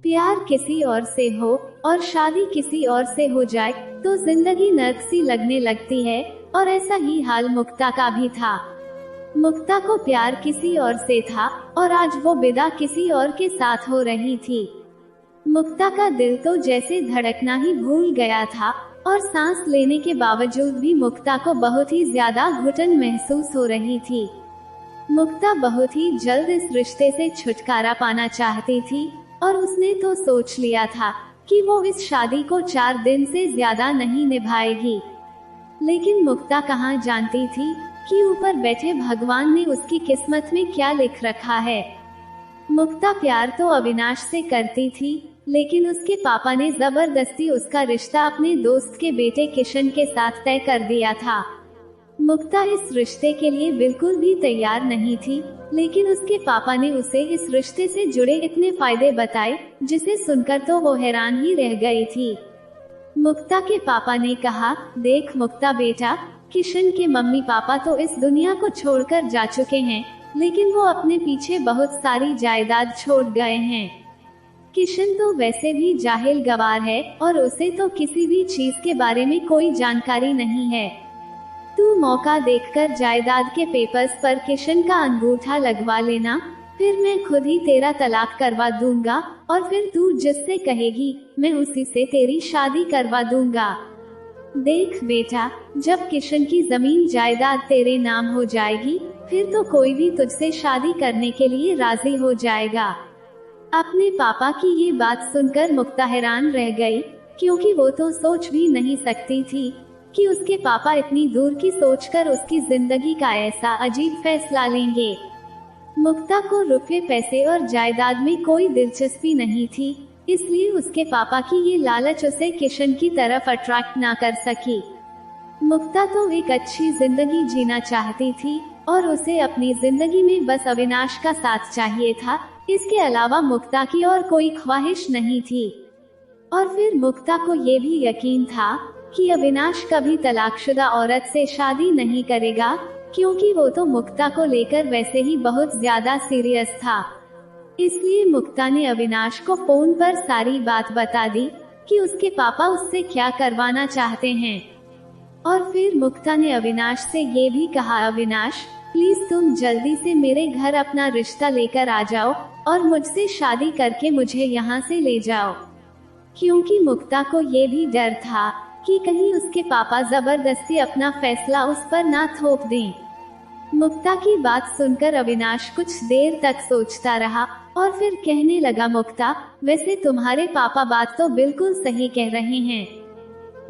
प्यार किसी और से हो और शादी किसी और से हो जाए तो जिंदगी नर्क सी लगने लगती है। और ऐसा ही हाल मुक्ता का भी था। मुक्ता को प्यार किसी और से था और आज वो विदा किसी और के साथ हो रही थी। मुक्ता का दिल तो जैसे धड़कना ही भूल गया था और सांस लेने के बावजूद भी मुक्ता को बहुत ही ज्यादा घुटन महसूस हो रही थी। मुक्ता बहुत ही जल्द इस रिश्ते से छुटकारा पाना चाहती थी और उसने तो सोच लिया था कि वो इस शादी को 4 दिन से ज्यादा नहीं निभाएगी। लेकिन मुक्ता कहाँ जानती थी कि ऊपर बैठे भगवान ने उसकी किस्मत में क्या लिख रखा है। मुक्ता प्यार तो अविनाश से करती थी, लेकिन उसके पापा ने जबरदस्ती उसका रिश्ता अपने दोस्त के बेटे किशन के साथ तय कर दिया था। मुक्ता इस रिश्ते के लिए बिल्कुल भी तैयार नहीं थी, लेकिन उसके पापा ने उसे इस रिश्ते से जुड़े इतने फायदे बताए जिसे सुनकर तो वो हैरान ही रह गई थी। मुक्ता के पापा ने कहा, देख मुक्ता बेटा, किशन के मम्मी पापा तो इस दुनिया को छोड़कर जा चुके हैं, लेकिन वो अपने पीछे बहुत सारी जायदाद छोड़ गए हैं। किशन तो वैसे भी जाहिल गवार है और उसे तो किसी भी चीज के बारे में कोई जानकारी नहीं है। तू मौका देखकर जायदाद के पेपर्स पर किशन का अंगूठा लगवा लेना, फिर मैं खुद ही तेरा तलाक करवा दूंगा और फिर तू जिससे कहेगी मैं उसी से तेरी शादी करवा दूंगा। देख बेटा, जब किशन की जमीन जायदाद तेरे नाम हो जाएगी, फिर तो कोई भी तुझसे शादी करने के लिए राजी हो जाएगा। अपने पापा की ये बात सुनकर मुक्ता हैरान रह गई, क्योंकि वो तो सोच भी नहीं सकती थी कि उसके पापा इतनी दूर की सोचकर उसकी जिंदगी का ऐसा अजीब फैसला लेंगे। मुक्ता को रुपए पैसे और जायदाद में कोई दिलचस्पी नहीं थी, इसलिए उसके पापा की ये लालच उसे किशन की तरफ अट्रैक्ट ना कर सकी। मुक्ता तो एक अच्छी जिंदगी जीना चाहती थी और उसे अपनी जिंदगी में बस अविनाश का साथ चाहिए था। इसके अलावा मुक्ता की और कोई ख्वाहिश नहीं थी। और फिर मुक्ता को ये भी यकीन था कि अविनाश कभी तलाकशुदा औरत से शादी नहीं करेगा, क्योंकि वो तो मुक्ता को लेकर वैसे ही बहुत ज्यादा सीरियस था। इसलिए मुक्ता ने अविनाश को फोन पर सारी बात बता दी कि उसके पापा उससे क्या करवाना चाहते हैं। और फिर मुक्ता ने अविनाश से ये भी कहा, अविनाश प्लीज तुम जल्दी से मेरे घर अपना रिश्ता लेकर आ जाओ और मुझसे शादी करके मुझे यहाँ से ले जाओ। क्योंकि मुक्ता को ये भी डर था कि कहीं उसके पापा जबरदस्ती अपना फैसला उस पर ना थोप दें। मुक्ता की बात सुनकर अविनाश कुछ देर तक सोचता रहा और फिर कहने लगा, मुक्ता वैसे तुम्हारे पापा बात तो बिल्कुल सही कह रहे हैं।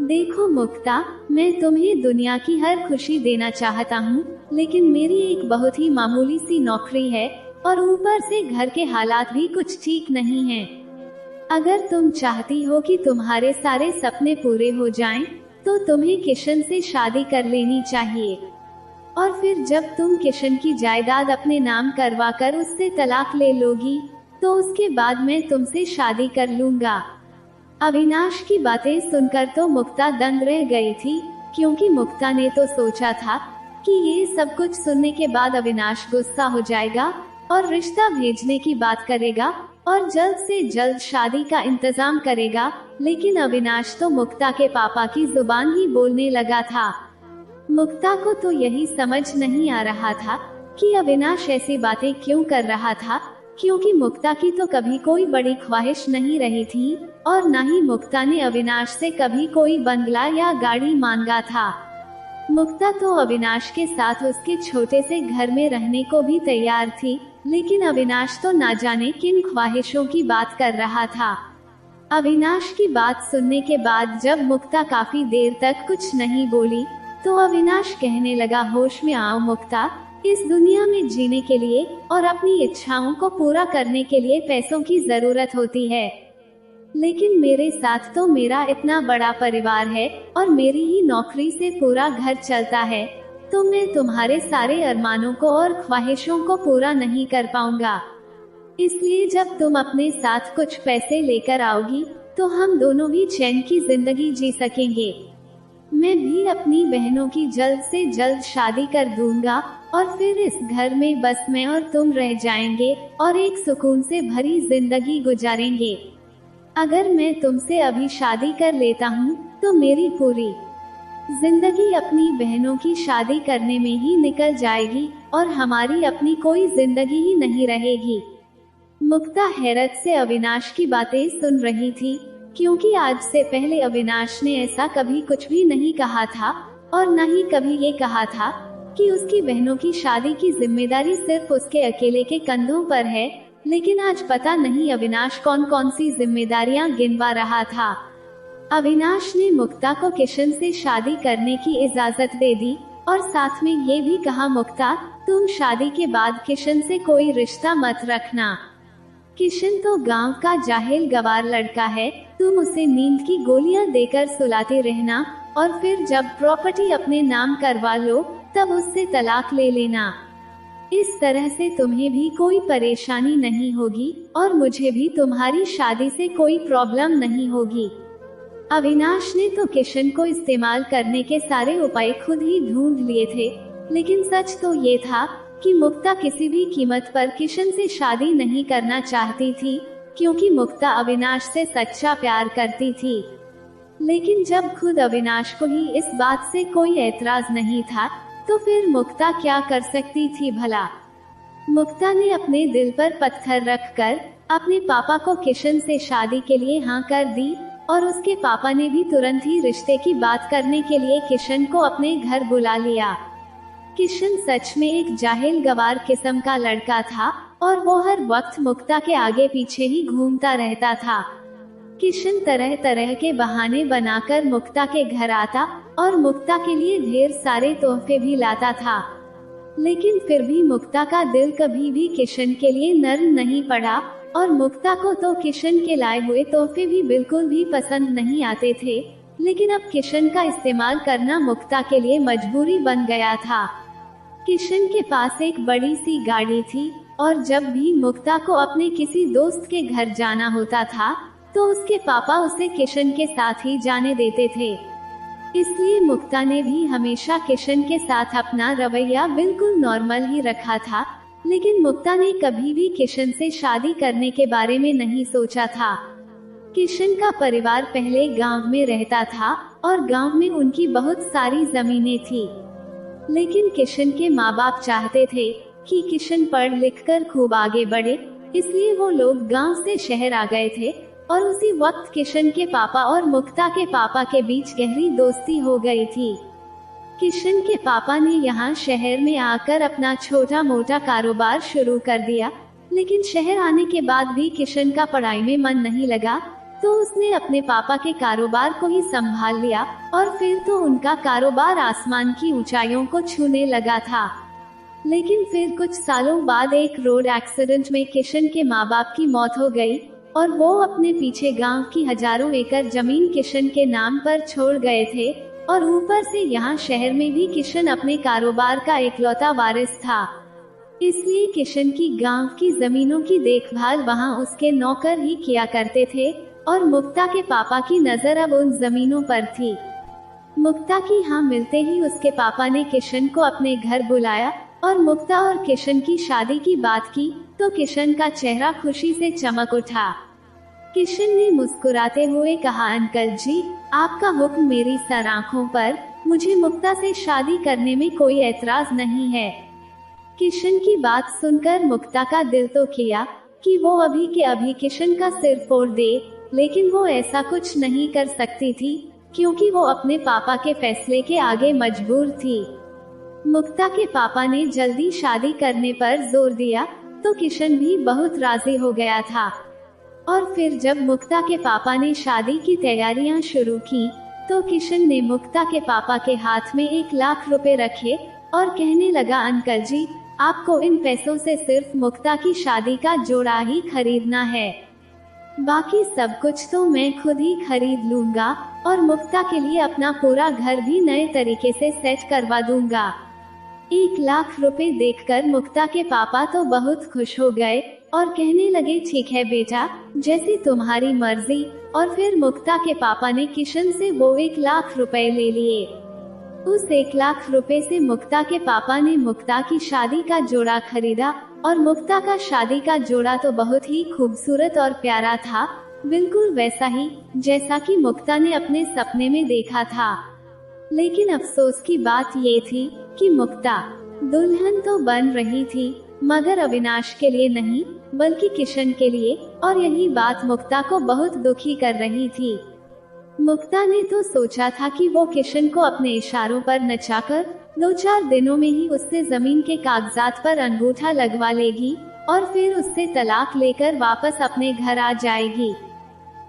देखो मुक्ता, मैं तुम्हें दुनिया की हर खुशी देना चाहता हूँ, लेकिन मेरी एक बहुत ही मामूली सी नौकरी है और ऊपर से घर के हालात भी कुछ ठीक नहीं हैं। अगर तुम चाहती हो कि तुम्हारे सारे सपने पूरे हो जाएं, तो तुम्हें किशन से शादी कर लेनी चाहिए। और फिर जब तुम किशन की जायदाद अपने नाम करवा कर उससे तलाक ले लोगी, तो उसके बाद मैं तुमसे शादी कर लूंगा। अविनाश की बातें सुनकर तो मुक्ता दंग रह गई थी, क्योंकि मुक्ता ने तो सोचा था कि ये सब कुछ सुनने के बाद अविनाश गुस्सा हो जाएगा और रिश्ता भेजने की बात करेगा और जल्द से जल्द शादी का इंतजाम करेगा। लेकिन अविनाश तो मुक्ता के पापा की जुबान ही बोलने लगा था। मुक्ता को तो यही समझ नहीं आ रहा था कि अविनाश ऐसी बातें क्यों कर रहा था, क्योंकि मुक्ता की तो कभी कोई बड़ी ख्वाहिश नहीं रही थी और न ही मुक्ता ने अविनाश से कभी कोई बंगला या गाड़ी मांगा था। मुक्ता तो अविनाश के साथ उसके छोटे से घर में रहने को भी तैयार थी, लेकिन अविनाश तो ना जाने किन ख्वाहिशों की बात कर रहा था। अविनाश की बात सुनने के बाद जब मुक्ता काफी देर तक कुछ नहीं बोली, तो अविनाश कहने लगा, होश में आओ मुक्ता, इस दुनिया में जीने के लिए और अपनी इच्छाओं को पूरा करने के लिए पैसों की जरूरत होती है, लेकिन मेरे साथ तो मेरा इतना बड़ा परिवार है और मेरी ही नौकरी से पूरा घर चलता है, तो मैं तुम्हारे सारे अरमानों को और ख्वाहिशों को पूरा नहीं कर पाऊंगा। इसलिए जब तुम अपने साथ कुछ पैसे लेकर आओगी, तो हम दोनों भी चैन की जिंदगी जी सकेंगे। मैं भी अपनी बहनों की जल्द से जल्द शादी कर दूंगा और फिर इस घर में बस मैं और तुम रह जाएंगे और एक सुकून से भरी जिंदगी गुजारेंगे। अगर मैं तुमसे अभी शादी कर लेता हूँ तो मेरी पूरी जिंदगी अपनी बहनों की शादी करने में ही निकल जाएगी और हमारी अपनी कोई जिंदगी ही नहीं रहेगी। मुक्ता हैरत से अविनाश की बातें सुन रही थी, क्योंकि आज से पहले अविनाश ने ऐसा कभी कुछ भी नहीं कहा था और न ही कभी ये कहा था कि उसकी बहनों की शादी की जिम्मेदारी सिर्फ उसके अकेले के कंधों पर है। लेकिन आज पता नहीं अविनाश कौन कौन सी जिम्मेदारियां गिनवा रहा था। अविनाश ने मुक्ता को किशन से शादी करने की इजाजत दे दी और साथ में ये भी कहा, मुक्ता तुम शादी के बाद किशन से कोई रिश्ता मत रखना। किशन तो गांव का जाहिल गवार लड़का है, तुम उसे नींद की गोलियां देकर सुलाते रहना और फिर जब प्रॉपर्टी अपने नाम करवा लो तब उससे तलाक ले लेना। इस तरह से तुम्हें भी कोई परेशानी नहीं होगी और मुझे भी तुम्हारी शादी से कोई प्रॉब्लम नहीं होगी। अविनाश ने तो किशन को इस्तेमाल करने के सारे उपाय खुद ही ढूंढ लिए थे, लेकिन सच तो ये था कि मुक्ता किसी भी कीमत पर किशन से शादी नहीं करना चाहती थी, क्योंकि मुक्ता अविनाश से सच्चा प्यार करती थी। लेकिन जब खुद अविनाश को ही इस बात से कोई ऐतराज नहीं था, तो फिर मुक्ता क्या कर सकती थी भला। मुक्ता ने अपने दिल पर पत्थर रखकर अपने पापा को किशन से शादी के लिए हाँ कर दी और उसके पापा ने भी तुरंत ही रिश्ते की बात करने के लिए किशन को अपने घर बुला लिया। किशन सच में एक जाहिल गवार किस्म का लड़का था और वो हर वक्त मुक्ता के आगे पीछे ही घूमता रहता था। किशन तरह तरह के बहाने बनाकर मुक्ता के घर आता और मुक्ता के लिए ढेर सारे तोहफे भी लाता था, लेकिन फिर भी मुक्ता का दिल कभी भी किशन के लिए नर्म नहीं पड़ा और मुक्ता को तो किशन के लाए हुए तोहफे भी बिल्कुल भी पसंद नहीं आते थे। लेकिन अब किशन का इस्तेमाल करना मुक्ता के लिए मजबूरी बन गया था। किशन के पास एक बड़ी सी गाड़ी थी और जब भी मुक्ता को अपने किसी दोस्त के घर जाना होता था तो उसके पापा उसे किशन के साथ ही जाने देते थे। इसलिए मुक्ता ने भी हमेशा किशन के साथ अपना रवैया बिल्कुल नॉर्मल ही रखा था, लेकिन मुक्ता ने कभी भी किशन से शादी करने के बारे में नहीं सोचा था। किशन का परिवार पहले गांव में रहता था और गांव में उनकी बहुत सारी जमीनें थी, लेकिन किशन के माँ बाप चाहते थे कि किशन पढ़ लिख कर खूब आगे बढ़े, इसलिए वो लोग गांव से शहर आ गए थे और उसी वक्त किशन के पापा और मुक्ता के पापा के बीच गहरी दोस्ती हो गई थी। किशन के पापा ने यहाँ शहर में आकर अपना छोटा मोटा कारोबार शुरू कर दिया, लेकिन शहर आने के बाद भी किशन का पढ़ाई में मन नहीं लगा, तो उसने अपने पापा के कारोबार को ही संभाल लिया और फिर तो उनका कारोबार आसमान की ऊंचाइयों को छूने लगा था। लेकिन फिर कुछ सालों बाद एक रोड एक्सीडेंट में किशन के माँ बाप की मौत हो गई और वो अपने पीछे गांव की हजारों एकड़ जमीन किशन के नाम पर छोड़ गए थे और ऊपर से यहाँ शहर में भी किशन अपने कारोबार का इकलौता वारिस था। इसलिए किशन की गांव की जमीनों की देखभाल वहाँ उसके नौकर ही किया करते थे और मुक्ता के पापा की नजर अब उन जमीनों पर थी। मुक्ता की हाँ मिलते ही उसके पापा ने किशन को अपने घर बुलाया और मुक्ता और किशन की शादी की बात की तो किशन का चेहरा खुशी से चमक उठा। किशन ने मुस्कुराते हुए कहा, अंकल जी आपका हुक्म मेरी सर आँखों पर, मुझे मुक्ता से शादी करने में कोई ऐतराज नहीं है। किशन की बात सुनकर मुक्ता का दिल तो किया कि वो अभी के अभी किशन का सिर फोड़ दे, लेकिन वो ऐसा कुछ नहीं कर सकती थी क्योंकि वो अपने पापा के फैसले के आगे मजबूर थी। मुक्ता के पापा ने जल्दी शादी करने पर जोर दिया तो किशन भी बहुत राजी हो गया था और फिर जब मुक्ता के पापा ने शादी की तैयारियां शुरू की तो किशन ने मुक्ता के पापा के हाथ में 1 लाख रुपए रखे और कहने लगा, अंकल जी आपको इन पैसों से सिर्फ मुक्ता की शादी का जोड़ा ही खरीदना है, बाकी सब कुछ तो मैं खुद ही खरीद लूंगा और मुक्ता के लिए अपना पूरा घर भी नए तरीके से सेट करवा दूंगा। 1 लाख रुपए देखकर मुक्ता के पापा तो बहुत खुश हो गए और कहने लगे, ठीक है बेटा जैसी तुम्हारी मर्जी। और फिर मुक्ता के पापा ने किशन से वो 1 लाख रुपए ले लिए। उस 1 लाख रुपए से मुक्ता के पापा ने मुक्ता की शादी का जोड़ा खरीदा और मुक्ता का शादी का जोड़ा तो बहुत ही खूबसूरत और प्यारा था, बिल्कुल वैसा ही जैसा कि मुक्ता ने अपने सपने में देखा था। लेकिन अफसोस की बात ये थी कि मुक्ता दुल्हन तो बन रही थी, मगर अविनाश के लिए नहीं बल्कि किशन के लिए, और यही बात मुक्ता को बहुत दुखी कर रही थी। मुक्ता ने तो सोचा था कि वो किशन को अपने इशारों पर नचाकर 2-4 दिनों में ही उससे जमीन के कागजात पर अंगूठा लगवा लेगी और फिर उससे तलाक लेकर वापस अपने घर आ जाएगी।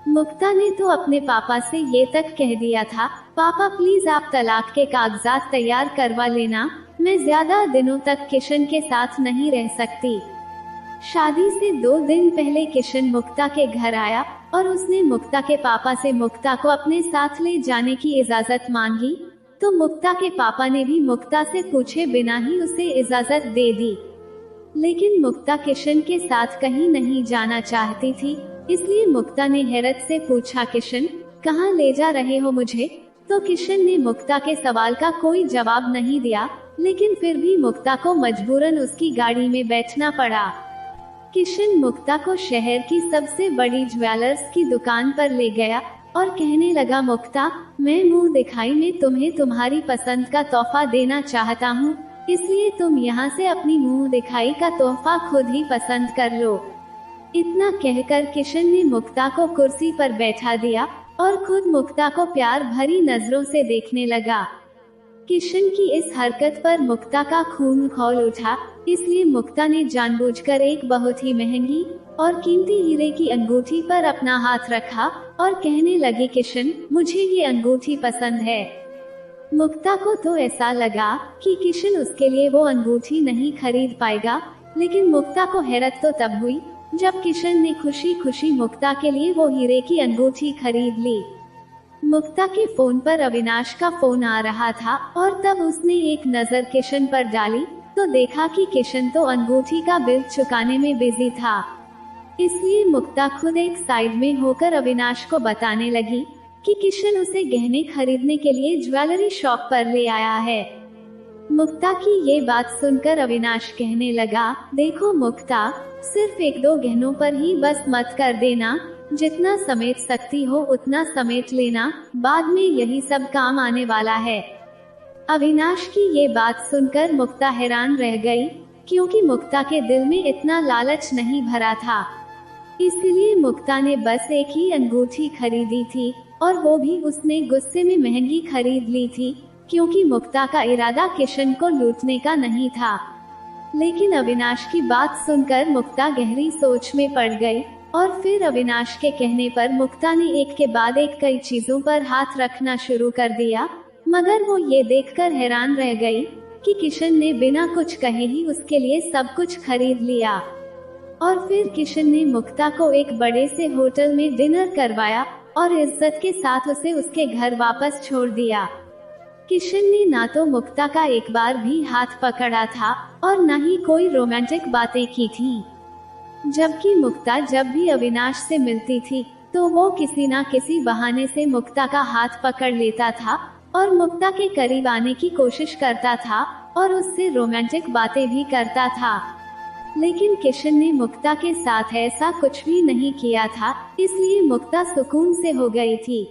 मुक्ता ने तो अपने पापा से ये तक कह दिया था, पापा प्लीज आप तलाक के कागजात तैयार करवा लेना, मैं ज्यादा दिनों तक किशन के साथ नहीं रह सकती। शादी से 2 दिन पहले किशन मुक्ता के घर आया और उसने मुक्ता के पापा से मुक्ता को अपने साथ ले जाने की इजाजत मांगी, तो मुक्ता के पापा ने भी मुक्ता से पूछे बिना ही उसे इजाजत दे दी। लेकिन मुक्ता किशन के साथ कहीं नहीं जाना चाहती थी, इसलिए मुक्ता ने हैरत से पूछा, किशन कहाँ ले जा रहे हो मुझे? तो किशन ने मुक्ता के सवाल का कोई जवाब नहीं दिया, लेकिन फिर भी मुक्ता को मजबूरन उसकी गाड़ी में बैठना पड़ा। किशन मुक्ता को शहर की सबसे बड़ी ज्वेलर्स की दुकान पर ले गया और कहने लगा, मुक्ता मैं मुंह दिखाई में तुम्हें तुम्हारी पसंद का तोहफा देना चाहता हूँ, इसलिए तुम यहाँ से अपनी मुंह दिखाई का तोहफा खुद ही पसंद कर लो। इतना कहकर किशन ने मुक्ता को कुर्सी पर बैठा दिया और खुद मुक्ता को प्यार भरी नजरों से देखने लगा। किशन की इस हरकत पर मुक्ता का खून खौल उठा, इसलिए मुक्ता ने जानबूझकर एक बहुत ही महंगी और कीमती हीरे की अंगूठी पर अपना हाथ रखा और कहने लगी, किशन मुझे ये अंगूठी पसंद है। मुक्ता को तो ऐसा लगा कि किशन उसके लिए वो अंगूठी नहीं खरीद पाएगा, लेकिन मुक्ता को हैरत तो तब हुई जब किशन ने खुशी खुशी मुक्ता के लिए वो हीरे की अंगूठी खरीद ली। मुक्ता के फोन पर अविनाश का फोन आ रहा था और तब उसने एक नजर किशन पर डाली तो देखा कि किशन तो अंगूठी का बिल चुकाने में बिजी था। इसलिए मुक्ता खुद एक साइड में होकर अविनाश को बताने लगी कि किशन उसे गहने खरीदने के लिए ज्वेलरी शॉप पर ले आया है। मुक्ता की ये बात सुनकर अविनाश कहने लगा, देखो मुक्ता, सिर्फ 1-2 गहनों पर ही बस मत कर देना, जितना समेट सकती हो उतना समेट लेना, बाद में यही सब काम आने वाला है। अविनाश की ये बात सुनकर मुक्ता हैरान रह गई, क्योंकि मुक्ता के दिल में इतना लालच नहीं भरा था। इसलिए मुक्ता ने बस एक ही अंगूठी खरीदी थी और वो भी उसने गुस्से में महंगी खरीद ली थी, क्योंकि मुक्ता का इरादा किशन को लूटने का नहीं था। लेकिन अविनाश की बात सुनकर मुक्ता गहरी सोच में पड़ गई और फिर अविनाश के कहने पर मुक्ता ने एक के बाद एक कई चीजों पर हाथ रखना शुरू कर दिया, मगर वो ये देखकर हैरान रह गई कि किशन ने बिना कुछ कहे ही उसके लिए सब कुछ खरीद लिया। और फिर किशन ने मुक्ता को एक बड़े से होटल में डिनर करवाया और इज्जत के साथ उसे उसके घर वापस छोड़ दिया। किशन ने ना तो मुक्ता का एक बार भी हाथ पकड़ा था और न ही कोई रोमांटिक बातें की थी, जबकि मुक्ता जब भी अविनाश से मिलती थी तो वो किसी न किसी बहाने से मुक्ता का हाथ पकड़ लेता था और मुक्ता के करीब आने की कोशिश करता था और उससे रोमांटिक बातें भी करता था। लेकिन किशन ने मुक्ता के साथ ऐसा कुछ भी नहीं किया था, इसलिए मुक्ता सुकून से हो गई थी।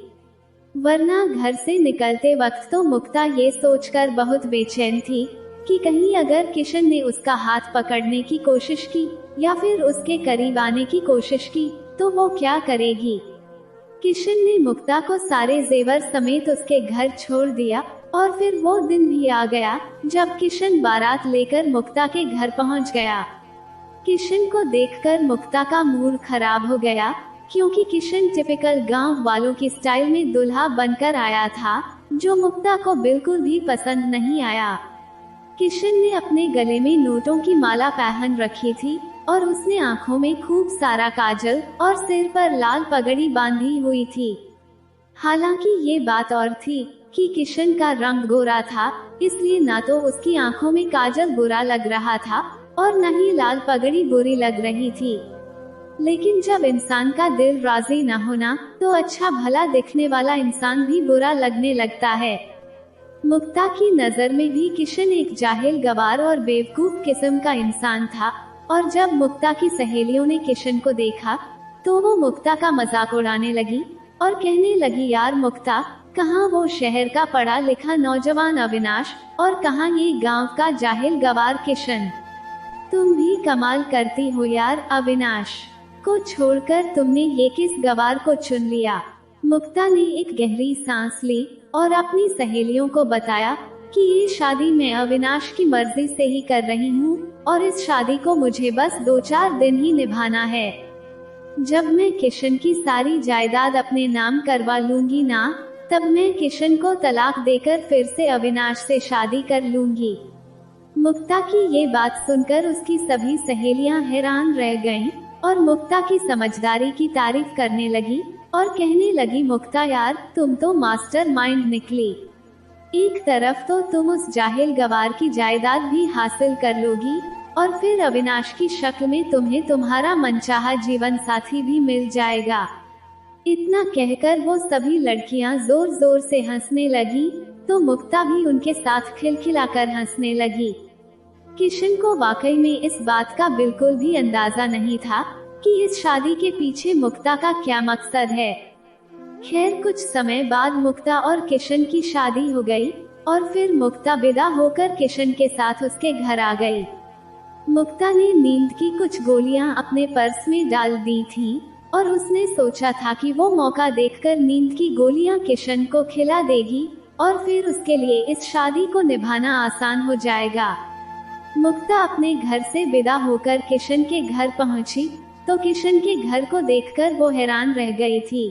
वरना घर से निकलते वक्त तो मुक्ता ये सोचकर बहुत बेचैन थी कि कहीं अगर किशन ने उसका हाथ पकड़ने की कोशिश की या फिर उसके करीब आने की कोशिश की तो वो क्या करेगी। किशन ने मुक्ता को सारे जेवर समेत उसके घर छोड़ दिया और फिर वो दिन भी आ गया जब किशन बारात लेकर मुक्ता के घर पहुंच गया। किशन को देखकर मुक्ता का मूड खराब हो गया, क्योंकि किशन टिपिकल गांव वालों की स्टाइल में दूल्हा बनकर आया था, जो मुक्ता को बिल्कुल भी पसंद नहीं आया। किशन ने अपने गले में नोटों की माला पहन रखी थी और उसने आंखों में खूब सारा काजल और सिर पर लाल पगड़ी बांधी हुई थी। हालांकि ये बात और थी कि किशन का रंग गोरा था, इसलिए ना तो उसकी आंखों में काजल बुरा लग रहा था और न ही लाल पगड़ी बुरी लग रही थी। लेकिन जब इंसान का दिल राजी न होना तो अच्छा भला दिखने वाला इंसान भी बुरा लगने लगता है। मुक्ता की नजर में भी किशन एक जाहिल गवार और बेवकूफ किस्म का इंसान था और जब मुक्ता की सहेलियों ने किशन को देखा तो वो मुक्ता का मजाक उड़ाने लगी और कहने लगी, यार मुक्ता, कहाँ वो शहर का पढ़ा लिखा नौजवान अविनाश और कहाँ ये गांव का जाहिल गवार किशन। तुम भी कमाल करती हो यार, अविनाश को छोड़कर तुमने ये किस गवार को चुन लिया। मुक्ता ने एक गहरी सांस ली और अपनी सहेलियों को बताया कि ये शादी मैं अविनाश की मर्जी से ही कर रही हूँ और इस शादी को मुझे बस 2-4 दिन ही निभाना है। जब मैं किशन की सारी जायदाद अपने नाम करवा लूंगी ना, तब मैं किशन को तलाक देकर फिर से अविनाश से शादी कर लूंगी। मुक्ता की ये बात सुनकर उसकी सभी सहेलियां हैरान रह गईं और मुक्ता की समझदारी की तारीफ करने लगी और कहने लगी, मुक्ता यार, तुम तो मास्टर माइंड निकली। एक तरफ तो तुम उस जाहिल गवार की जायदाद भी हासिल कर लोगी और फिर अविनाश की शक्ल में तुम्हें तुम्हारा मनचाहा जीवन साथी भी मिल जाएगा। इतना कहकर वो सभी लड़कियां जोर जोर से हंसने लगी तो मुक्ता भी उनके साथ खिलखिलाकर हंसने लगी। किशन को वाकई में इस बात का बिल्कुल भी अंदाजा नहीं था कि इस शादी के पीछे मुक्ता का क्या मकसद है। खैर, कुछ समय बाद मुक्ता और किशन की शादी हो गई और फिर मुक्ता विदा होकर किशन के साथ उसके घर आ गई। मुक्ता ने नींद की कुछ गोलियां अपने पर्स में डाल दी थी और उसने सोचा था कि वो मौका देखकर नींद की गोलियां किशन को खिला देगी और फिर उसके लिए इस शादी को निभाना आसान हो जाएगा। मुक्ता अपने घर से विदा होकर किशन के घर पहुंची तो किशन के घर को देखकर वो हैरान रह गई थी।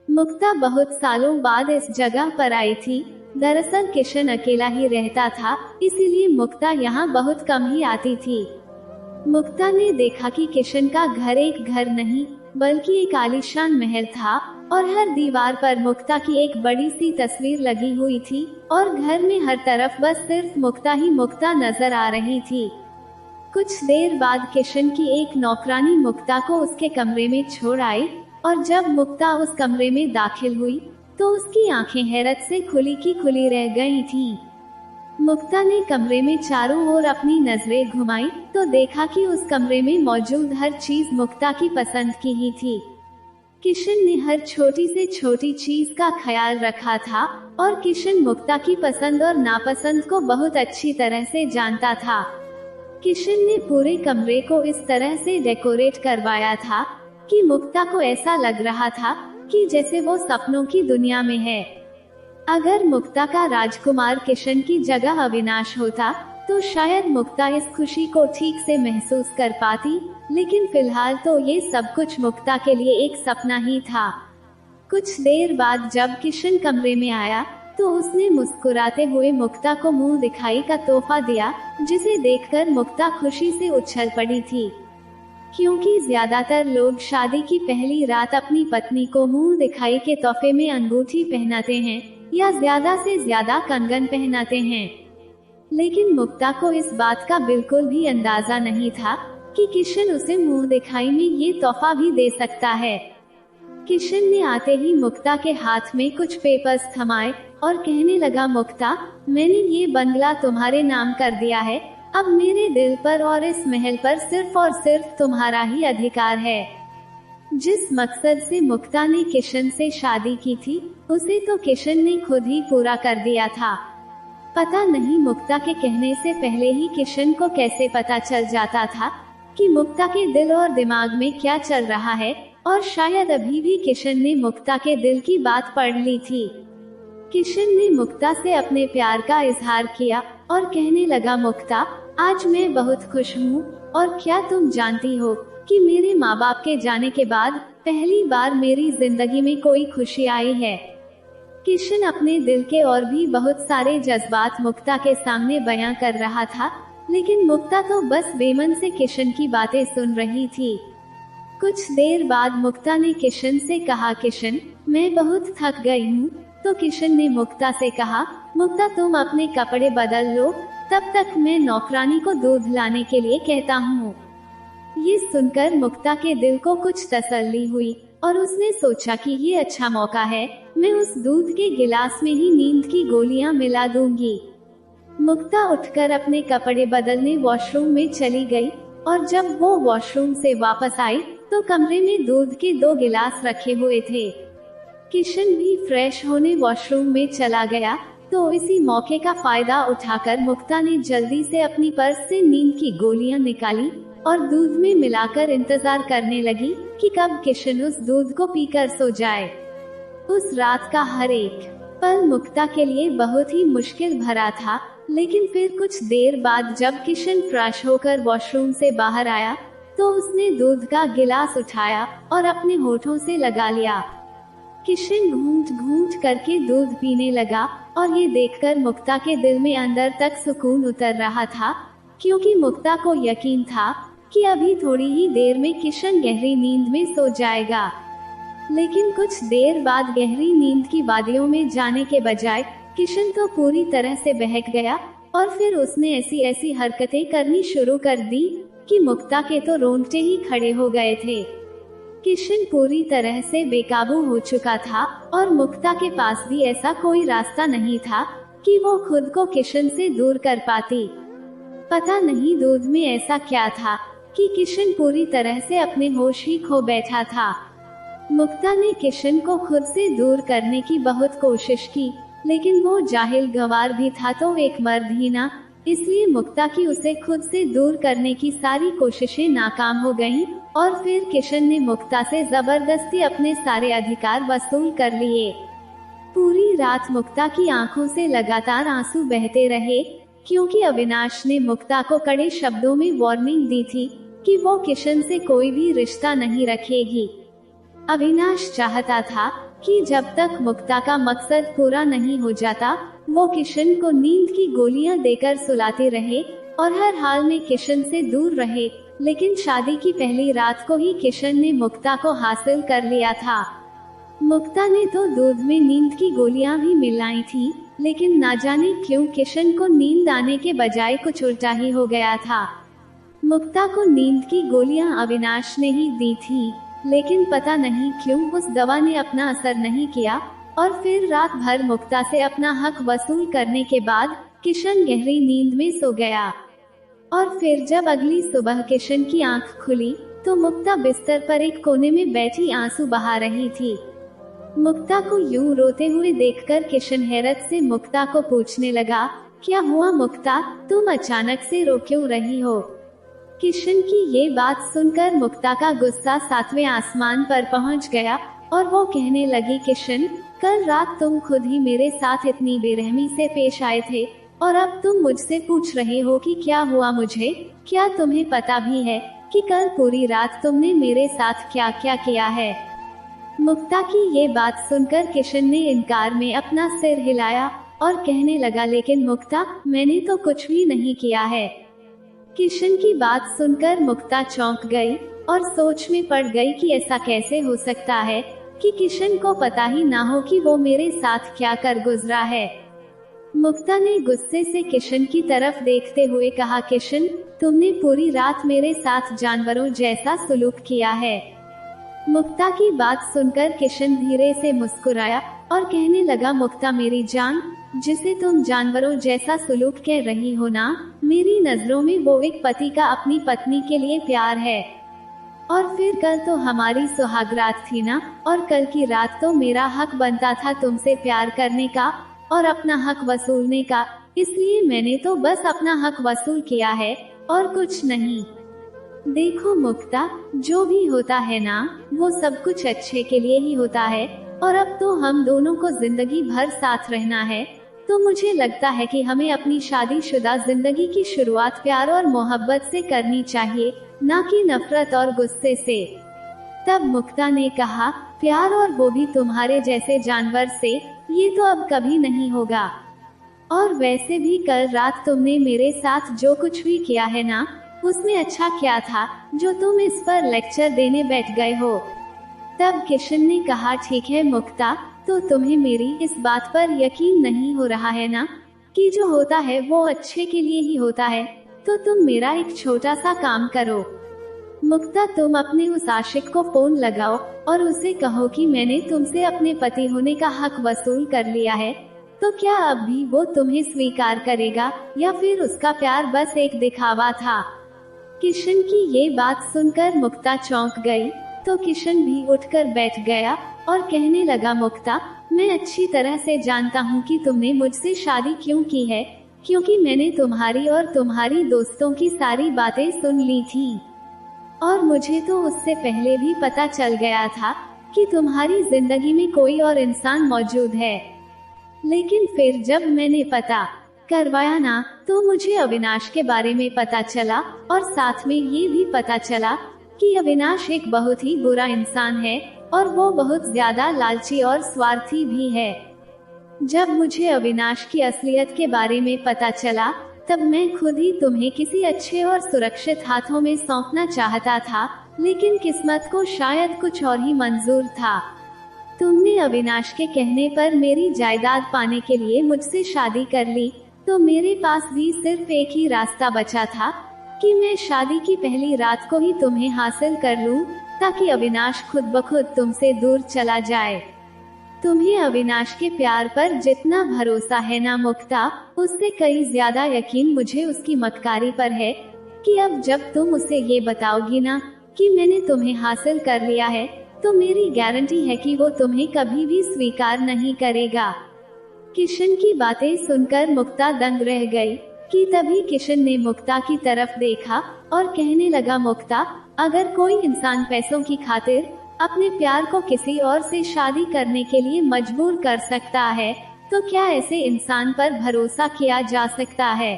मुक्ता बहुत सालों बाद इस जगह पर आई थी। दरअसल किशन अकेला ही रहता था, इसीलिए मुक्ता यहाँ बहुत कम ही आती थी। मुक्ता ने देखा कि किशन का घर एक घर नहीं बल्कि एक आलीशान महल था और हर दीवार पर मुक्ता की एक बड़ी सी तस्वीर लगी हुई थी और घर में हर तरफ बस सिर्फ मुक्ता ही मुक्ता नजर आ रही थी। कुछ देर बाद किशन की एक नौकरानी मुक्ता को उसके कमरे में छोड़ आई और जब मुक्ता उस कमरे में दाखिल हुई तो उसकी आंखें हैरत से खुली की खुली रह गई थीं। मुक्ता ने कमरे में चारों ओर अपनी नजरें घुमाई तो देखा कि उस कमरे में मौजूद हर चीज मुक्ता की पसंद की ही थी। किशन ने हर छोटी से छोटी चीज का ख्याल रखा था और किशन मुक्ता की पसंद और नापसंद को बहुत अच्छी तरह से जानता था। किशन ने पूरे कमरे को इस तरह से डेकोरेट करवाया था कि मुक्ता को ऐसा लग रहा था कि जैसे वो सपनों की दुनिया में है। अगर मुक्ता का राजकुमार किशन की जगह अविनाश होता तो शायद मुक्ता इस खुशी को ठीक से महसूस कर पाती, लेकिन फिलहाल तो ये सब कुछ मुक्ता के लिए एक सपना ही था। कुछ देर बाद जब किशन कमरे में आया तो उसने मुस्कुराते हुए मुक्ता को मुंह दिखाई का तोहफा दिया, जिसे देखकर मुक्ता खुशी से उछल पड़ी थी। क्योंकि ज्यादातर लोग शादी की पहली रात अपनी पत्नी को मुंह दिखाई के तोहफे में अंगूठी पहनाते हैं या ज्यादा से ज्यादा कंगन पहनाते हैं, लेकिन मुक्ता को इस बात का बिल्कुल भी अंदाजा नहीं था कि किशन उसे मुंह दिखाई में ये तोहफा भी दे सकता है। किशन ने आते ही मुक्ता के हाथ में कुछ पेपर्स थमाए और कहने लगा, मुक्ता, मैंने ये बंगला तुम्हारे नाम कर दिया है। अब मेरे दिल पर और इस महल पर सिर्फ और सिर्फ तुम्हारा ही अधिकार है। जिस मकसद से मुक्ता ने किशन से शादी की थी उसे तो किशन ने खुद ही पूरा कर दिया था। पता नहीं मुक्ता के कहने से पहले ही किशन को कैसे पता चल जाता था कि मुक्ता के दिल और दिमाग में क्या चल रहा है, और शायद अभी भी किशन ने मुक्ता के दिल की बात पढ़ ली थी। किशन ने मुक्ता से अपने प्यार का इजहार किया और कहने लगा, मुक्ता, आज मैं बहुत खुश हूँ और क्या तुम जानती हो कि मेरे माँ बाप के जाने के बाद पहली बार मेरी जिंदगी में कोई खुशी आई है। किशन अपने दिल के और भी बहुत सारे जज्बात मुक्ता के सामने बयां कर रहा था, लेकिन मुक्ता तो बस बेमन से किशन की बातें सुन रही थी। कुछ देर बाद मुक्ता ने किशन से कहा, किशन, मैं बहुत थक गई हूँ। तो किशन ने मुक्ता से कहा, मुक्ता, तुम अपने कपड़े बदल लो, तब तक मैं नौकरानी को दूध लाने के लिए कहता हूँ। ये सुनकर मुक्ता के दिल को कुछ तसल्ली हुई और उसने सोचा कि ये अच्छा मौका है, मैं उस दूध के गिलास में ही नींद की गोलियां मिला दूंगी। मुक्ता उठकर अपने कपड़े बदलने वॉशरूम में चली गई और जब वो वॉशरूम से वापस आई तो कमरे में दूध के 2 गिलास रखे हुए थे। किशन भी फ्रेश होने वॉशरूम में चला गया, तो इसी मौके का फायदा उठाकर मुक्ता ने जल्दी से अपनी पर्स से नींद की गोलियां निकाली और दूध में मिलाकर इंतजार करने लगी कि कब किशन उस दूध को पीकर सो जाए। उस रात का हर एक पल मुक्ता के लिए बहुत ही मुश्किल भरा था, लेकिन फिर कुछ देर बाद जब किशन फ्रेश होकर वॉशरूम से बाहर आया, तो उसने दूध का गिलास उठाया और अपने होठों से लगा लिया। किशन घूंट घूंट करके दूध पीने लगा और ये देखकर मुक्ता के दिल में अंदर तक सुकून उतर रहा था, क्योंकि मुक्ता को यकीन था कि अभी थोड़ी ही देर में किशन गहरी नींद में सो जाएगा। लेकिन कुछ देर बाद गहरी नींद की वादियों में जाने के बजाय किशन तो पूरी तरह से बहक गया और फिर उसने ऐसी ऐसी हरकतें करनी शुरू कर दी कि मुक्ता के तो रोंगटे ही खड़े हो गए थे। किशन पूरी तरह से बेकाबू हो चुका था और मुक्ता के पास भी ऐसा कोई रास्ता नहीं था कि वो खुद को किशन से दूर कर पाती। पता नहीं दूध में ऐसा क्या था कि किशन पूरी तरह से अपने होश ही खो बैठा था। मुक्ता ने किशन को खुद से दूर करने की बहुत कोशिश की, लेकिन वो जाहिल गंवार भी था तो एक मर्द ही ना, इसलिए मुक्ता की उसे खुद से दूर करने की सारी कोशिशें नाकाम हो गईं और फिर किशन ने मुक्ता से जबरदस्ती अपने सारे अधिकार वसूल कर लिए। पूरी रात मुक्ता की आंखों से लगातार आंसू बहते रहे, क्योंकि अविनाश ने मुक्ता को कड़े शब्दों में वार्निंग दी थी कि वो किशन से कोई भी रिश्ता नहीं रखेगी। अविनाश चाहता था कि जब तक मुक्ता का मकसद पूरा नहीं हो जाता, वो किशन को नींद की गोलियां देकर सुलाती रहे और हर हाल में किशन से दूर रहे। लेकिन शादी की पहली रात को ही किशन ने मुक्ता को हासिल कर लिया था। मुक्ता ने तो दूध में नींद की गोलियां भी मिलाई थी, लेकिन ना जाने क्यों किशन को नींद आने के बजाय कुछ उल्टा ही हो गया था। मुक्ता को नींद की गोलियां अविनाश ने ही दी थी, लेकिन पता नहीं क्यों उस दवा ने अपना असर नहीं किया और फिर रात भर मुक्ता से अपना हक वसूल करने के बाद किशन गहरी नींद में सो गया। और फिर जब अगली सुबह किशन की आंख खुली तो मुक्ता बिस्तर पर एक कोने में बैठी आंसू बहा रही थी। मुक्ता को यूं रोते हुए देखकर किशन हैरत से मुक्ता को पूछने लगा, क्या हुआ मुक्ता, तुम अचानक से रो क्यों रही हो? किशन की ये बात सुनकर मुक्ता का गुस्सा 7वें आसमान पर पहुंच गया और वो कहने लगी, किशन, कल रात तुम खुद ही मेरे साथ इतनी बेरहमी से पेश आए थे और अब तुम मुझसे पूछ रहे हो कि क्या हुआ मुझे। क्या तुम्हें पता भी है कि कल पूरी रात तुमने मेरे साथ क्या क्या किया है? मुक्ता की ये बात सुनकर किशन ने इनकार में अपना सिर हिलाया और कहने लगा, लेकिन मुक्ता, मैंने तो कुछ भी नहीं किया है। किशन की बात सुनकर मुक्ता चौंक गई और सोच में पड़ गई कि ऐसा कैसे हो सकता है कि किशन को पता ही ना हो कि वो मेरे साथ क्या कर गुजरा है। मुक्ता ने गुस्से से किशन की तरफ देखते हुए कहा, किशन, तुमने पूरी रात मेरे साथ जानवरों जैसा सुलूक किया है। मुक्ता की बात सुनकर किशन धीरे से मुस्कुराया और कहने लगा, मुक्ता मेरी जान, जिसे तुम जानवरों जैसा सुलूक कह रही हो ना, मेरी नजरों में वो एक पति का अपनी पत्नी के लिए प्यार है। और फिर कल तो हमारी सुहागरात थी ना, और कल की रात तो मेरा हक बनता था तुमसे प्यार करने का और अपना हक वसूलने का, इसलिए मैंने तो बस अपना हक वसूल किया है और कुछ नहीं। देखो मुक्ता, जो भी होता है ना, वो सब कुछ अच्छे के लिए ही होता है और अब तो हम दोनों को जिंदगी भर साथ रहना है, तो मुझे लगता है कि हमें अपनी शादीशुदा जिंदगी की शुरुआत प्यार और मोहब्बत से करनी चाहिए, ना कि नफरत और गुस्से से। तब मुक्ता ने कहा, प्यार और वो भी तुम्हारे जैसे जानवर से, ये तो अब कभी नहीं होगा। और वैसे भी कल रात तुमने मेरे साथ जो कुछ भी किया है ना, उसमें अच्छा क्या था जो तुम इस पर लेक्चर देने बैठ गए हो? तब किशन ने कहा, ठीक है मुक्ता, तो तुम्हें मेरी इस बात पर यकीन नहीं हो रहा है ना कि जो होता है वो अच्छे के लिए ही होता है, तो तुम मेरा एक छोटा सा काम करो। मुक्ता, तुम अपने उस आशिक को फोन लगाओ और उसे कहो कि मैंने तुमसे अपने पति होने का हक वसूल कर लिया है, तो क्या अब भी वो तुम्हें स्वीकार करेगा या फिर उसका प्यार बस एक दिखावा था? किशन की ये बात सुनकर मुक्ता चौंक गई। तो किशन भी उठकर बैठ गया और कहने लगा, मुक्ता, मैं अच्छी तरह से जानता हूँ कि तुमने मुझसे शादी क्यों की है, क्योंकि मैंने तुम्हारी और तुम्हारी दोस्तों की सारी बातें सुन ली थी। और मुझे तो उससे पहले भी पता चल गया था कि तुम्हारी जिंदगी में कोई और इंसान मौजूद है। लेकिन फिर जब मैंने पता करवाया ना, तो मुझे अविनाश के बारे में पता चला और साथ में ये भी पता चला कि अविनाश एक बहुत ही बुरा इंसान है और वो बहुत ज्यादा लालची और स्वार्थी भी है। जब मुझे अविनाश की असलियत के बारे में पता चला, तब मैं खुद ही तुम्हें किसी अच्छे और सुरक्षित हाथों में सौंपना चाहता था, लेकिन किस्मत को शायद कुछ और ही मंजूर था। तुमने अविनाश के कहने पर मेरी जायदाद पाने के लिए मुझसे शादी कर ली, तो मेरे पास भी सिर्फ एक ही रास्ता बचा था कि मैं शादी की पहली रात को ही तुम्हें हासिल कर लूं, ताकि अविनाश खुद ब खुद तुमसे दूर चला जाए। तुम्हें अविनाश के प्यार पर जितना भरोसा है ना मुक्ता, उससे कई ज्यादा यकीन मुझे उसकी मक्कारी पर है कि अब जब तुम उसे ये बताओगी ना कि मैंने तुम्हें हासिल कर लिया है, तो मेरी गारंटी है कि वो तुम्हें कभी भी स्वीकार नहीं करेगा। किशन की बातें सुनकर मुक्ता दंग रह गई कि तभी किशन ने मुक्ता की तरफ देखा और कहने लगा, मुक्ता, अगर कोई इंसान पैसों की खातिर अपने प्यार को किसी और से शादी करने के लिए मजबूर कर सकता है, तो क्या ऐसे इंसान पर भरोसा किया जा सकता है?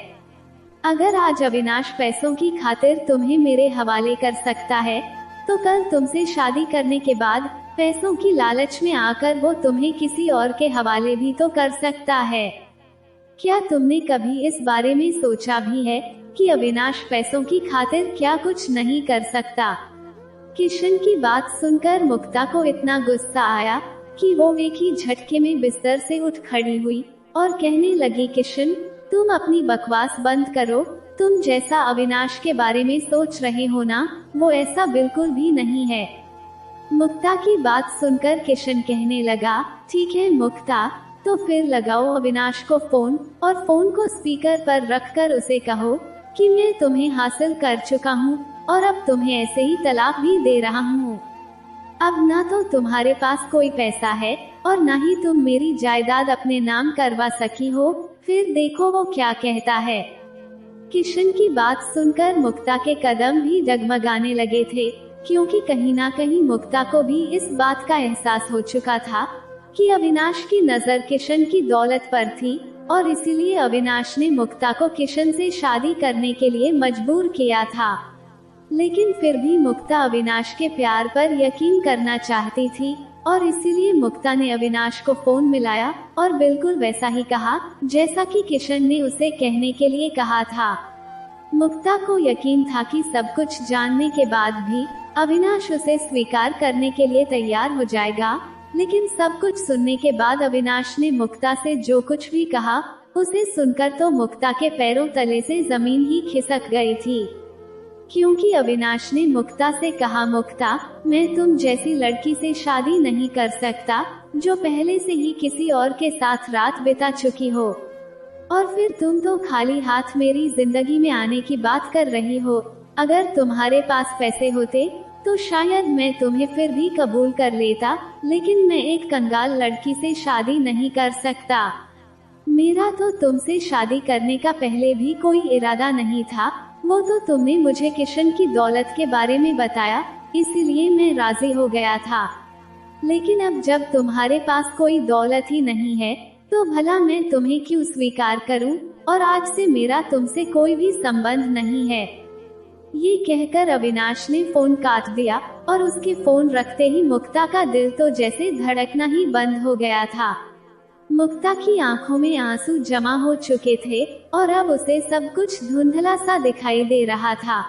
अगर आज अविनाश पैसों की खातिर तुम्हें मेरे हवाले कर सकता है, तो कल तुमसे शादी करने के बाद पैसों की लालच में आकर वो तुम्हें किसी और के हवाले भी तो कर सकता है। क्या तुमने कभी इस बारे में सोचा भी है कि अविनाश पैसों की खातिर क्या कुछ नहीं कर सकता? किशन की बात सुनकर मुक्ता को इतना गुस्सा आया कि वो एक ही झटके में बिस्तर से उठ खड़ी हुई और कहने लगी, किशन, तुम अपनी बकवास बंद करो। तुम जैसा अविनाश के बारे में सोच रहे हो ना, वो ऐसा बिल्कुल भी नहीं है। मुक्ता की बात सुनकर किशन कहने लगा, ठीक है मुक्ता, तो फिर लगाओ अविनाश को फोन और फोन को स्पीकर पर रखकर उसे कहो कि मैं तुम्हें हासिल कर चुका हूँ और अब तुम्हें ऐसे ही तलाक भी दे रहा हूँ। अब ना तो तुम्हारे पास कोई पैसा है और ना ही तुम मेरी जायदाद अपने नाम करवा सकी हो, फिर देखो वो क्या कहता है। किशन की बात सुनकर मुक्ता के कदम भी डगमगाने लगे थे, क्योंकि कहीं ना कहीं मुक्ता को भी इस बात का एहसास हो चुका था कि अविनाश की नजर किशन की दौलत पर थी और इसीलिए अविनाश ने मुक्ता को किशन से शादी करने के लिए मजबूर किया था। लेकिन फिर भी मुक्ता अविनाश के प्यार पर यकीन करना चाहती थी और इसीलिए मुक्ता ने अविनाश को फोन मिलाया और बिल्कुल वैसा ही कहा जैसा कि किशन ने उसे कहने के लिए कहा था। मुक्ता को यकीन था कि सब कुछ जानने के बाद भी अविनाश उसे स्वीकार करने के लिए तैयार हो जाएगा, लेकिन सब कुछ सुनने के बाद अविनाश ने मुक्ता से जो कुछ भी कहा उसे सुनकर तो मुक्ता के पैरों तले से जमीन ही खिसक गई थी। क्योंकि अविनाश ने मुक्ता से कहा, मुक्ता, मैं तुम जैसी लड़की से शादी नहीं कर सकता जो पहले से ही किसी और के साथ रात बिता चुकी हो, और फिर तुम तो खाली हाथ मेरी जिंदगी में आने की बात कर रही हो। अगर तुम्हारे पास पैसे होते तो शायद मैं तुम्हें फिर भी कबूल कर लेता, लेकिन मैं एक कंगाल लड़की से शादी नहीं कर सकता। मेरा तो तुमसे शादी करने का पहले भी कोई इरादा नहीं था, वो तो तुमने मुझे किशन की दौलत के बारे में बताया, इसीलिए मैं राजी हो गया था। लेकिन अब जब तुम्हारे पास कोई दौलत ही नहीं है, तो भला मैं तुम्हें क्यों स्वीकार करूं, और आज से मेरा तुमसे कोई भी संबंध नहीं है। ये कहकर अविनाश ने फोन काट दिया और उसके फोन रखते ही मुक्ता का दिल तो जैसे धड़कना ही बंद हो गया था। मुक्ता की आंखों में आंसू जमा हो चुके थे और अब उसे सब कुछ धुंधला सा दिखाई दे रहा था।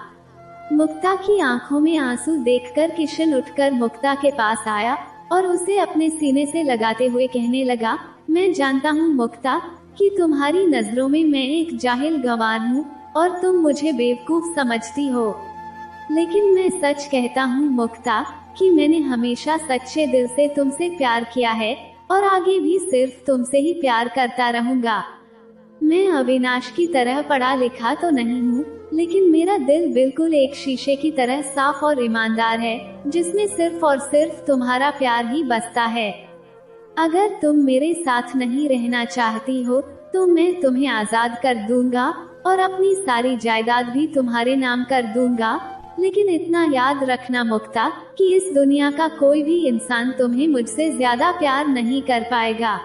मुक्ता की आंखों में आंसू देखकर किशन उठकर मुक्ता के पास आया और उसे अपने सीने से लगाते हुए कहने लगा, मैं जानता हूँ मुक्ता कि तुम्हारी नजरों में मैं एक जाहिल गंवार हूँ और तुम मुझे बेवकूफ समझती हो, लेकिन मैं सच कहता हूँ मुक्ता कि मैंने हमेशा सच्चे दिल से तुमसे प्यार किया है और आगे भी सिर्फ तुमसे ही प्यार करता रहूंगा। मैं अविनाश की तरह पढ़ा लिखा तो नहीं हूँ, लेकिन मेरा दिल बिल्कुल एक शीशे की तरह साफ और ईमानदार है, जिसमें सिर्फ और सिर्फ तुम्हारा प्यार ही बसता है। अगर तुम मेरे साथ नहीं रहना चाहती हो, तो मैं तुम्हें आजाद कर दूंगा और अपनी सारी जायदाद भी तुम्हारे नाम कर दूंगा। लेकिन इतना याद रखना मुक्ता, कि इस दुनिया का कोई भी इंसान तुम्हें मुझसे ज्यादा प्यार नहीं कर पाएगा।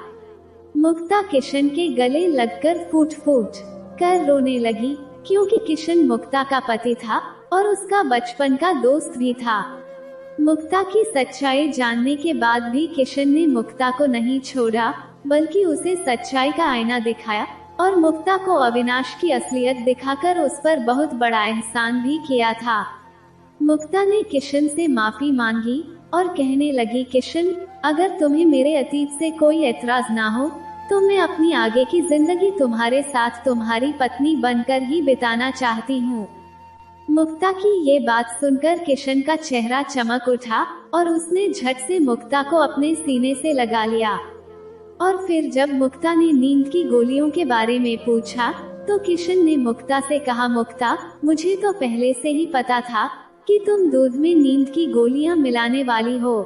मुक्ता किशन के गले लगकर फूट फूट कर रोने लगी, क्योंकि किशन मुक्ता का पति था और उसका बचपन का दोस्त भी था। मुक्ता की सच्चाई जानने के बाद भी किशन ने मुक्ता को नहीं छोड़ा, बल्कि उसे सच्चाई का आईना दिखाया और मुक्ता को अविनाश की असलियत दिखाकर उस पर बहुत बड़ा एहसान भी किया था। मुक्ता ने किशन से माफी मांगी और कहने लगी, किशन, अगर तुम्हें मेरे अतीत से कोई एतराज ना हो, तो मैं अपनी आगे की जिंदगी तुम्हारे साथ तुम्हारी पत्नी बनकर ही बिताना चाहती हूँ। मुक्ता की ये बात सुनकर किशन का चेहरा चमक उठा और उसने झट से मुक्ता को अपने सीने से लगा लिया। और फिर जब मुक्ता ने नींद की गोलियों के बारे में पूछा, तो किशन ने मुक्ता से कहा, मुक्ता, मुझे तो पहले से ही पता था कि तुम दूध में नींद की गोलियां मिलाने वाली हो।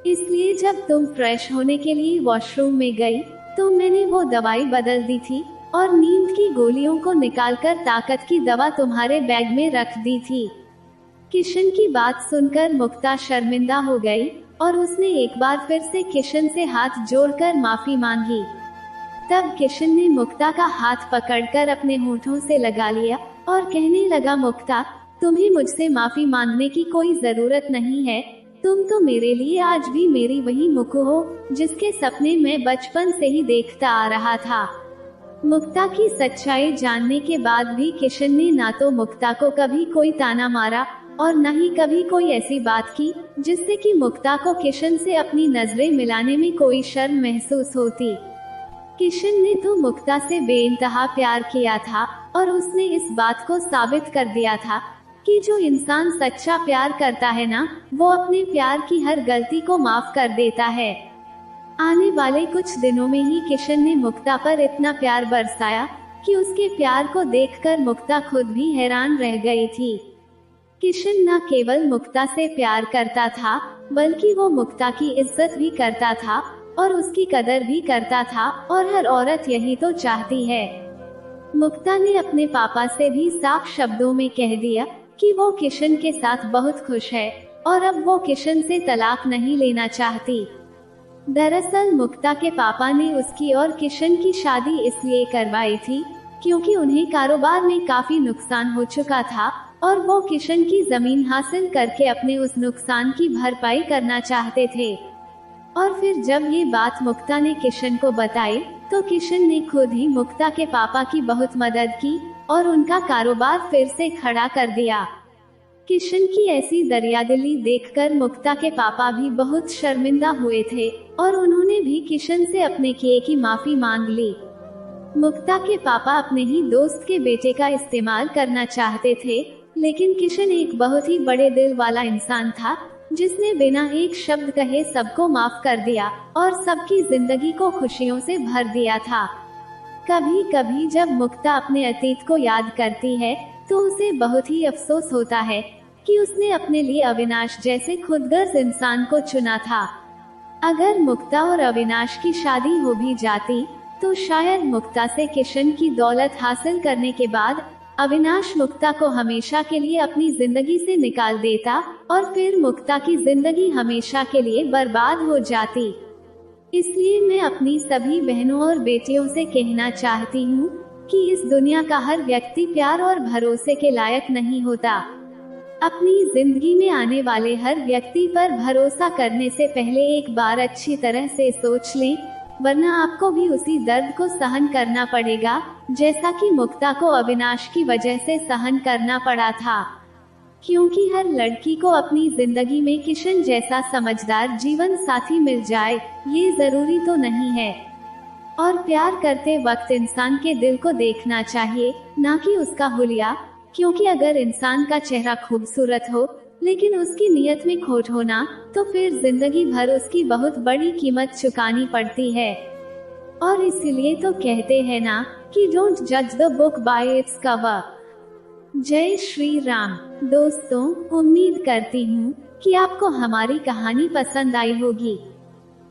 इसलिए जब तुम फ्रेश होने के लिए वॉशरूम में गई, तो मैंने वो दवाई बदल दी थी और नींद की गोलियों को निकालकर ताकत की दवा तुम्हारे बैग में रख दी थी। किशन की बात सुनकर मुक्ता शर्मिंदा हो गई और उसने एक बार फिर से किशन से हाथ जोड़कर माफी मांगी। तब किशन ने मुक्ता का हाथ पकड़कर अपने होठों से लगा लिया और कहने लगा, मुक्ता, तुम्हें मुझसे माफी मांगने की कोई जरूरत नहीं है। तुम तो मेरे लिए आज भी मेरी वही मुक्कू हो, जिसके सपने मैं बचपन से ही देखता आ रहा था। मुक्ता की सच्चाई जानने के बाद भी किशन ने ना तो मुक्ता को कभी कोई ताना मारा और न ही कभी कोई ऐसी बात की जिससे कि मुक्ता को किशन से अपनी नजरें मिलाने में कोई शर्म महसूस होती। किशन ने तो मुक्ता से बेइंतहा प्यार किया था और उसने इस बात को साबित कर दिया था कि जो इंसान सच्चा प्यार करता है ना, वो अपने प्यार की हर गलती को माफ कर देता है। आने वाले कुछ दिनों में ही किशन ने मुक्ता पर इतना प्यार बरसाया कि उसके प्यार को देखकर मुक्ता खुद भी हैरान रह गई थी। किशन न केवल मुक्ता से प्यार करता था, बल्कि वो मुक्ता की इज्जत भी करता था और उसकी कदर भी करता था, और हर औरत यही तो चाहती है। मुक्ता ने अपने पापा से भी साफ शब्दों में कह दिया कि वो किशन के साथ बहुत खुश है और अब वो किशन से तलाक नहीं लेना चाहती। दरअसल मुक्ता के पापा ने उसकी और किशन की शादी इसलिए करवाई थी क्योंकि उन्हें कारोबार में काफी नुकसान हो चुका था और वो किशन की जमीन हासिल करके अपने उस नुकसान की भरपाई करना चाहते थे। और फिर जब ये बात मुक्ता ने किशन को बताई, तो किशन ने खुद ही मुक्ता के पापा की बहुत मदद की और उनका कारोबार फिर से खड़ा कर दिया। किशन की ऐसी दरियादिली देखकर मुक्ता के पापा भी बहुत शर्मिंदा हुए थे और उन्होंने भी किशन से अपने किए की माफी मांग ली। मुक्ता के पापा अपने ही दोस्त के बेटे का इस्तेमाल करना चाहते थे, लेकिन किशन एक बहुत ही बड़े दिल वाला इंसान था, जिसने बिना एक शब्द कहे सबको माफ कर दिया और सबकी जिंदगी को खुशियों से भर दिया था। कभी कभी जब मुक्ता अपने अतीत को याद करती है, तो उसे बहुत ही अफसोस होता है कि उसने अपने लिए अविनाश जैसे खुदगर्ज इंसान को चुना था। अगर मुक्ता और अविनाश की शादी हो भी जाती, तो शायद मुक्ता से किशन की दौलत हासिल करने के बाद अविनाश मुक्ता को हमेशा के लिए अपनी जिंदगी से निकाल देता और फिर मुक्ता की जिंदगी हमेशा के लिए बर्बाद हो जाती। इसलिए मैं अपनी सभी बहनों और बेटियों से कहना चाहती हूँ कि इस दुनिया का हर व्यक्ति प्यार और भरोसे के लायक नहीं होता। अपनी जिंदगी में आने वाले हर व्यक्ति पर भरोसा करने से पहले एक बार अच्छी तरह से सोच लें, वरना आपको भी उसी दर्द को सहन करना पड़ेगा जैसा कि मुक्ता को अविनाश की वजह से सहन करना पड़ा था। क्योंकि हर लड़की को अपनी जिंदगी में किशन जैसा समझदार जीवन साथी मिल जाए, ये जरूरी तो नहीं है। और प्यार करते वक्त इंसान के दिल को देखना चाहिए, ना कि उसका हुलिया। क्योंकि अगर इंसान का चेहरा खूबसूरत हो लेकिन उसकी नीयत में खोट होना, तो फिर जिंदगी भर उसकी बहुत बड़ी कीमत चुकानी पड़ती है। और इसीलिए तो कहते हैं ना कि डोंट जज the book by its cover. जय श्री राम। दोस्तों, उम्मीद करती हूँ कि आपको हमारी कहानी पसंद आई होगी।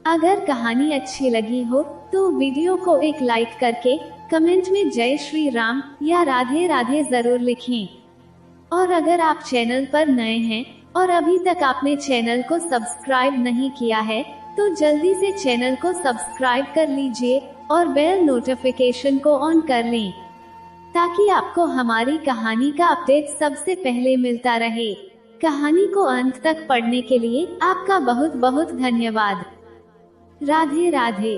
अगर कहानी अच्छी लगी हो तो वीडियो को एक लाइक करके कमेंट में जय श्री राम या राधे राधे जरूर लिखें। और अगर आप चैनल पर नए हैं और अभी तक आपने चैनल को सब्सक्राइब नहीं किया है तो जल्दी से चैनल को सब्सक्राइब कर लीजिए और बेल नोटिफिकेशन को ऑन कर लें ताकि आपको हमारी कहानी का अपडेट सबसे पहले मिलता रहे। कहानी को अंत तक पढ़ने के लिए आपका बहुत बहुत धन्यवाद। राधे राधे।